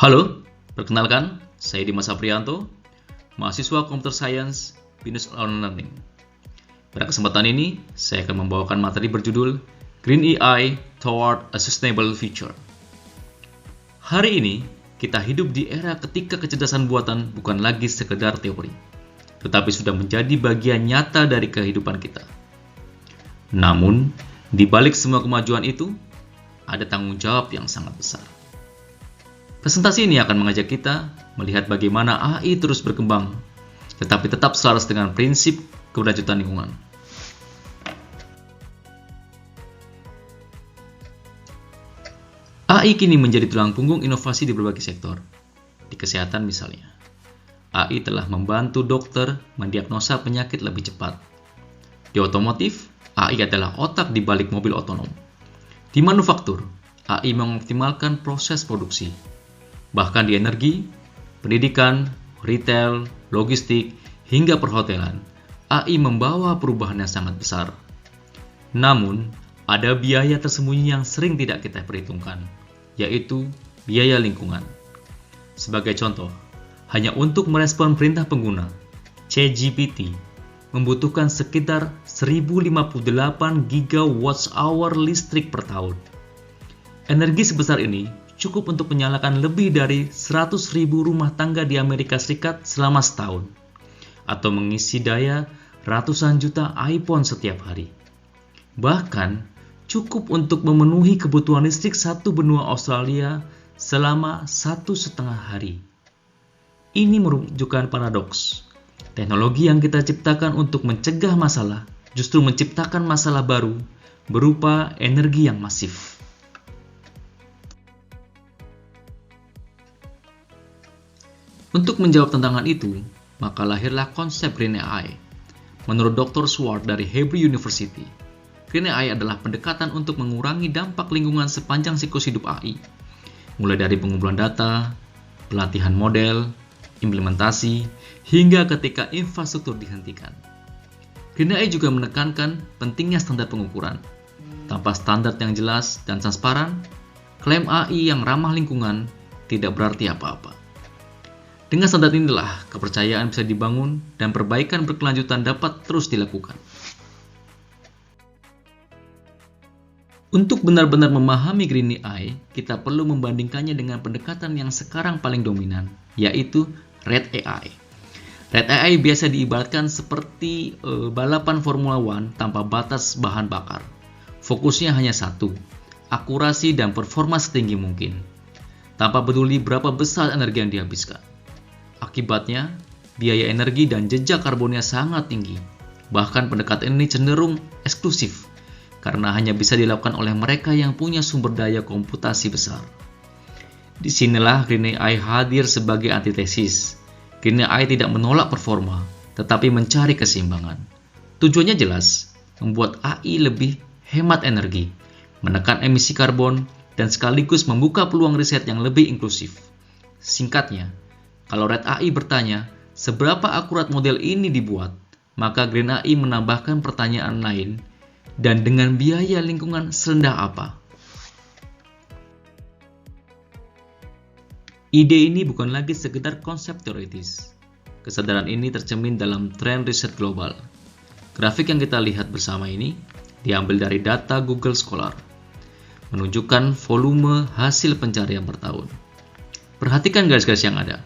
Halo, perkenalkan, saya Dimas Aprianto, mahasiswa Computer Science, Business and Learning. Pada kesempatan ini, saya akan membawakan materi berjudul Green AI Toward a Sustainable Future. Hari ini, kita hidup di era ketika kecerdasan buatan bukan lagi sekedar teori, tetapi sudah menjadi bagian nyata dari kehidupan kita. Namun, di balik semua kemajuan itu, ada tanggung jawab yang sangat besar. Presentasi ini akan mengajak kita melihat bagaimana AI terus berkembang, tetapi tetap selaras dengan prinsip keberlanjutan lingkungan. AI kini menjadi tulang punggung inovasi di berbagai sektor. Di kesehatan misalnya, AI telah membantu dokter mendiagnosa penyakit lebih cepat. Di otomotif, AI adalah otak di balik mobil otonom. Di manufaktur, AI mengoptimalkan proses produksi. Bahkan di energi, pendidikan, retail, logistik, hingga perhotelan, AI membawa perubahan yang sangat besar. Namun, ada biaya tersembunyi yang sering tidak kita perhitungkan, yaitu biaya lingkungan. Sebagai contoh, hanya untuk merespon perintah pengguna, ChatGPT membutuhkan sekitar 1058 GWh listrik per tahun. Energi sebesar ini cukup untuk menyalakan lebih dari 100.000 rumah tangga di Amerika Serikat selama setahun, atau mengisi daya ratusan juta iPhone setiap hari. Bahkan, cukup untuk memenuhi kebutuhan listrik satu benua Australia selama 1,5 hari. Ini menunjukkan paradoks. Teknologi yang kita ciptakan untuk mencegah masalah justru menciptakan masalah baru berupa energi yang masif. Untuk menjawab tantangan itu, maka lahirlah konsep Green AI. Menurut Dr. Swart dari Hebrew University, Green AI adalah pendekatan untuk mengurangi dampak lingkungan sepanjang siklus hidup AI, mulai dari pengumpulan data, pelatihan model, implementasi, hingga ketika infrastruktur dihentikan. Green AI juga menekankan pentingnya standar pengukuran. Tanpa standar yang jelas dan transparan, klaim AI yang ramah lingkungan tidak berarti apa-apa. Dengan standar inilah, kepercayaan bisa dibangun dan perbaikan berkelanjutan dapat terus dilakukan. Untuk benar-benar memahami Green AI, kita perlu membandingkannya dengan pendekatan yang sekarang paling dominan, yaitu Red AI. Red AI biasa diibaratkan seperti balapan Formula One tanpa batas bahan bakar. Fokusnya hanya satu, akurasi dan performa setinggi mungkin, tanpa peduli berapa besar energi yang dihabiskan. Akibatnya, biaya energi dan jejak karbonnya sangat tinggi. Bahkan pendekatan ini cenderung eksklusif, karena hanya bisa dilakukan oleh mereka yang punya sumber daya komputasi besar. Disinilah Green AI hadir sebagai antitesis. Green AI tidak menolak performa, tetapi mencari keseimbangan. Tujuannya jelas, membuat AI lebih hemat energi, menekan emisi karbon, dan sekaligus membuka peluang riset yang lebih inklusif. Singkatnya, kalau Red AI bertanya, seberapa akurat model ini dibuat, maka Green AI menambahkan pertanyaan lain, dan dengan biaya lingkungan serendah apa? Ide ini bukan lagi sekedar konsep teoritis. Kesadaran ini tercermin dalam tren riset global. Grafik yang kita lihat bersama ini diambil dari data Google Scholar, menunjukkan volume hasil pencarian per tahun. Perhatikan garis-garis yang ada.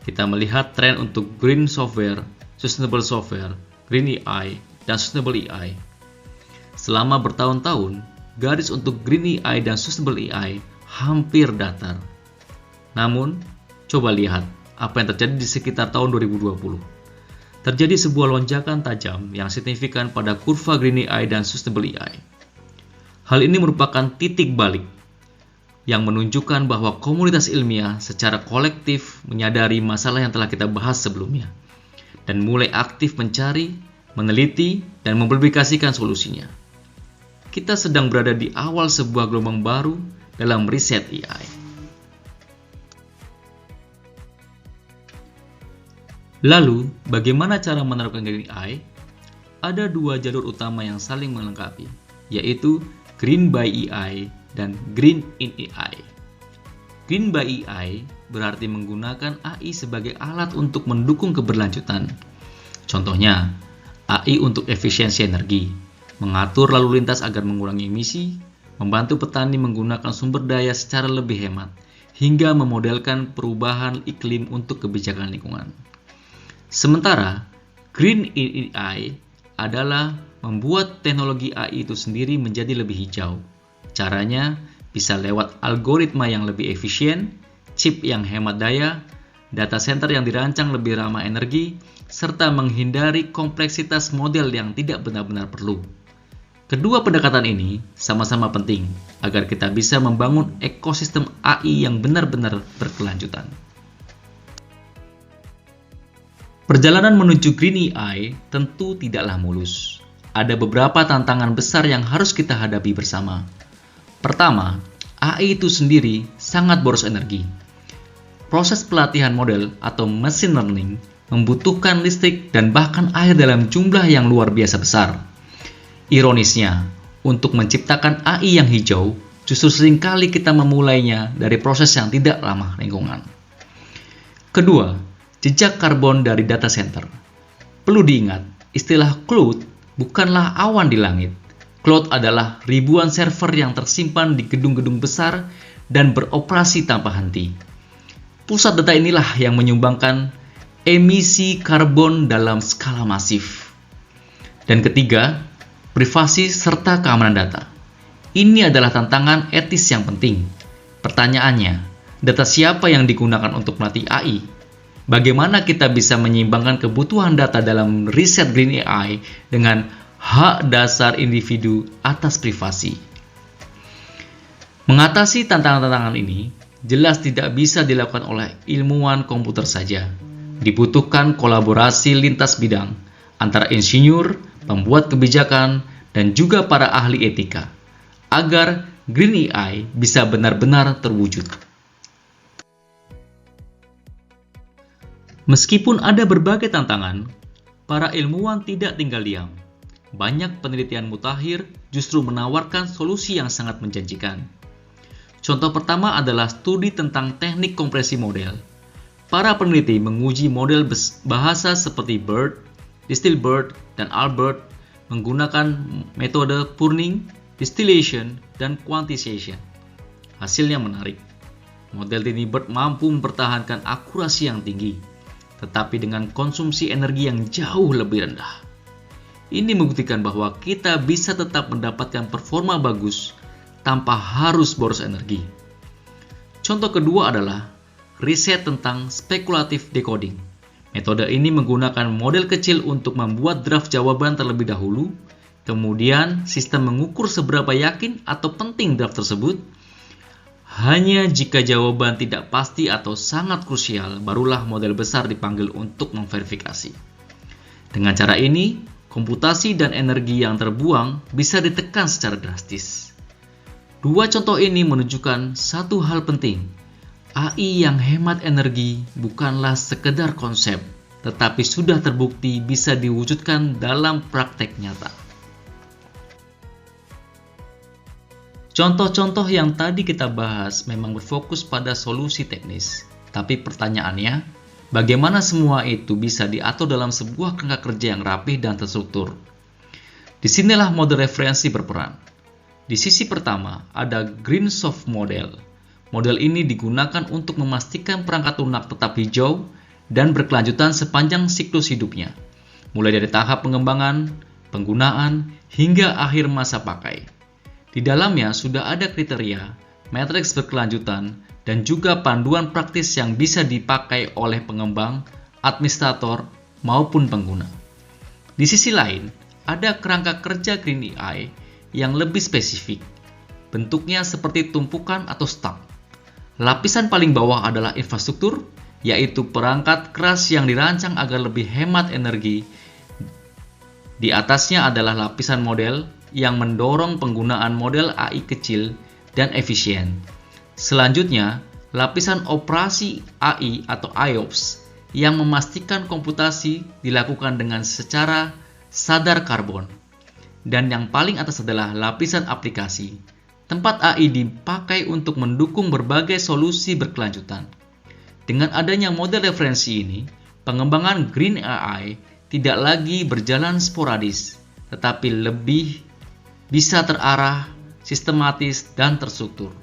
Kita melihat tren untuk Green Software, Sustainable Software, Green AI, dan Sustainable AI. Selama bertahun-tahun, garis untuk Green AI dan Sustainable AI hampir datar. Namun, coba lihat apa yang terjadi di sekitar tahun 2020. Terjadi sebuah lonjakan tajam yang signifikan pada kurva Green AI dan Sustainable AI. Hal ini merupakan titik balik yang menunjukkan bahwa komunitas ilmiah secara kolektif menyadari masalah yang telah kita bahas sebelumnya dan mulai aktif mencari, meneliti, dan mempublikasikan solusinya. Kita sedang berada di awal sebuah gelombang baru dalam riset AI. Lalu, bagaimana cara menerapkan Green AI? Ada dua jalur utama yang saling melengkapi, yaitu Green by AI dan Green in AI. Green by AI berarti menggunakan AI sebagai alat untuk mendukung keberlanjutan. Contohnya, AI untuk efisiensi energi, mengatur lalu lintas agar mengurangi emisi, membantu petani menggunakan sumber daya secara lebih hemat, hingga memodelkan perubahan iklim untuk kebijakan lingkungan. Sementara, Green AI adalah membuat teknologi AI itu sendiri menjadi lebih hijau. Caranya bisa lewat algoritma yang lebih efisien, chip yang hemat daya, data center yang dirancang lebih ramah energi, serta menghindari kompleksitas model yang tidak benar-benar perlu. Kedua pendekatan ini sama-sama penting agar kita bisa membangun ekosistem AI yang benar-benar berkelanjutan. Perjalanan menuju Green AI tentu tidaklah mulus. Ada beberapa tantangan besar yang harus kita hadapi bersama. Pertama, AI itu sendiri sangat boros energi. Proses pelatihan model atau machine learning membutuhkan listrik dan bahkan air dalam jumlah yang luar biasa besar. Ironisnya, untuk menciptakan AI yang hijau, justru seringkali kita memulainya dari proses yang tidak ramah lingkungan. Kedua, jejak karbon dari data center. Perlu diingat, istilah cloud bukanlah awan di langit. Cloud adalah ribuan server yang tersimpan di gedung-gedung besar dan beroperasi tanpa henti. Pusat data inilah yang menyumbangkan emisi karbon dalam skala masif. Dan ketiga, privasi serta keamanan data. Ini adalah tantangan etis yang penting. Pertanyaannya, data siapa yang digunakan untuk melatih AI? Bagaimana kita bisa menyeimbangkan kebutuhan data dalam riset Green AI dengan hak dasar individu atas privasi? Mengatasi tantangan-tantangan ini jelas tidak bisa dilakukan oleh ilmuwan komputer saja. Dibutuhkan kolaborasi lintas bidang antara insinyur, pembuat kebijakan, dan juga para ahli etika, agar Green AI bisa benar-benar terwujud. Meskipun ada berbagai tantangan, para ilmuwan tidak tinggal diam. Banyak penelitian mutakhir justru menawarkan solusi yang sangat menjanjikan. Contoh pertama adalah studi tentang teknik kompresi model. Para peneliti menguji model bahasa seperti BERT, DistilBERT, dan ALBERT menggunakan metode pruning, distillation, dan quantization. Hasilnya menarik. Model TinyBERT mampu mempertahankan akurasi yang tinggi, tetapi dengan konsumsi energi yang jauh lebih rendah. Ini membuktikan bahwa kita bisa tetap mendapatkan performa bagus tanpa harus boros energi. Contoh kedua adalah riset tentang speculative decoding. Metode ini menggunakan model kecil untuk membuat draft jawaban terlebih dahulu, kemudian sistem mengukur seberapa yakin atau penting draft tersebut. Hanya jika jawaban tidak pasti atau sangat krusial, barulah model besar dipanggil untuk memverifikasi. Dengan cara ini, komputasi dan energi yang terbuang bisa ditekan secara drastis. Dua contoh ini menunjukkan satu hal penting. AI yang hemat energi bukanlah sekedar konsep, tetapi sudah terbukti bisa diwujudkan dalam praktek nyata. Contoh-contoh yang tadi kita bahas memang berfokus pada solusi teknis, tapi pertanyaannya, bagaimana semua itu bisa diatur dalam sebuah kerangka kerja yang rapih dan terstruktur? Disinilah model referensi berperan. Di sisi pertama, ada Greensoft Model. Model ini digunakan untuk memastikan perangkat lunak tetap hijau dan berkelanjutan sepanjang siklus hidupnya, mulai dari tahap pengembangan, penggunaan, hingga akhir masa pakai. Di dalamnya sudah ada kriteria, matriks berkelanjutan, dan juga panduan praktis yang bisa dipakai oleh pengembang, administrator, maupun pengguna. Di sisi lain, ada kerangka kerja Green AI yang lebih spesifik. Bentuknya seperti tumpukan atau stack. Lapisan paling bawah adalah infrastruktur, yaitu perangkat keras yang dirancang agar lebih hemat energi. Di atasnya adalah lapisan model yang mendorong penggunaan model AI kecil dan efisien. Selanjutnya, lapisan operasi AI atau IOPS yang memastikan komputasi dilakukan dengan secara sadar karbon. Dan yang paling atas adalah lapisan aplikasi, tempat AI dipakai untuk mendukung berbagai solusi berkelanjutan. Dengan adanya model referensi ini, pengembangan Green AI tidak lagi berjalan sporadis, tetapi lebih bisa terarah, sistematis, dan terstruktur.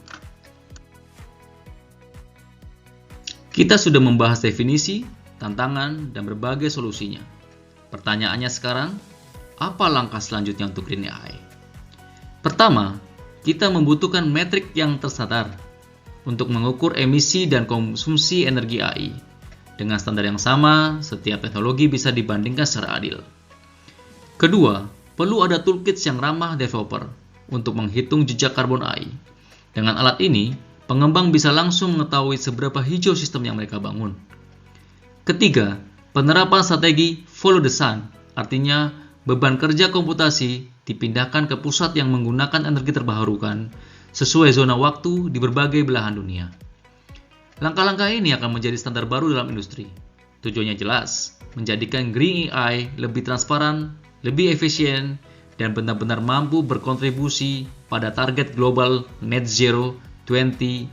Kita sudah membahas definisi, tantangan, dan berbagai solusinya. Pertanyaannya sekarang, apa langkah selanjutnya untuk Green AI? Pertama, kita membutuhkan metrik yang tersadar untuk mengukur emisi dan konsumsi energi AI. Dengan standar yang sama, setiap teknologi bisa dibandingkan secara adil. Kedua, perlu ada toolkits yang ramah developer untuk menghitung jejak karbon AI. Dengan alat ini, pengembang bisa langsung mengetahui seberapa hijau sistem yang mereka bangun. Ketiga, penerapan strategi follow the sun, artinya beban kerja komputasi dipindahkan ke pusat yang menggunakan energi terbarukan sesuai zona waktu di berbagai belahan dunia. Langkah-langkah ini akan menjadi standar baru dalam industri. Tujuannya jelas, menjadikan Green AI lebih transparan, lebih efisien, dan benar-benar mampu berkontribusi pada target global Net Zero 2050.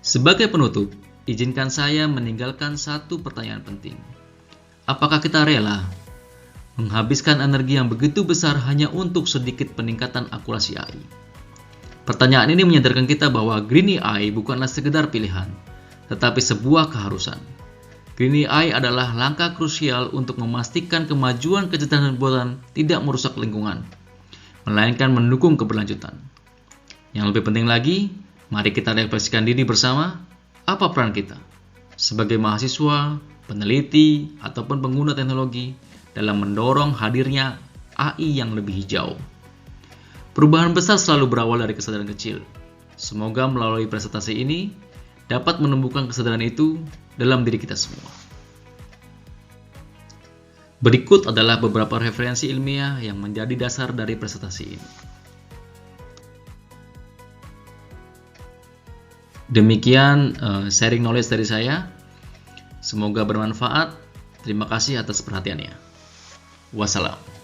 Sebagai penutup, izinkan saya meninggalkan satu pertanyaan penting. Apakah kita rela menghabiskan energi yang begitu besar hanya untuk sedikit peningkatan akurasi AI? Pertanyaan ini menyadarkan kita bahwa Green AI bukanlah sekedar pilihan, tetapi sebuah keharusan. Green AI adalah langkah krusial untuk memastikan kemajuan kecerdasan buatan tidak merusak lingkungan, melainkan mendukung keberlanjutan. Yang lebih penting lagi, mari kita refleksikan diri bersama, apa peran kita sebagai mahasiswa, peneliti, ataupun pengguna teknologi dalam mendorong hadirnya AI yang lebih hijau. Perubahan besar selalu berawal dari kesadaran kecil. Semoga melalui presentasi ini dapat menumbuhkan kesadaran itu dalam diri kita semua. Berikut adalah beberapa referensi ilmiah yang menjadi dasar dari presentasi ini. Demikian sharing knowledge dari saya. Semoga bermanfaat. Terima kasih atas perhatiannya. Wassalam.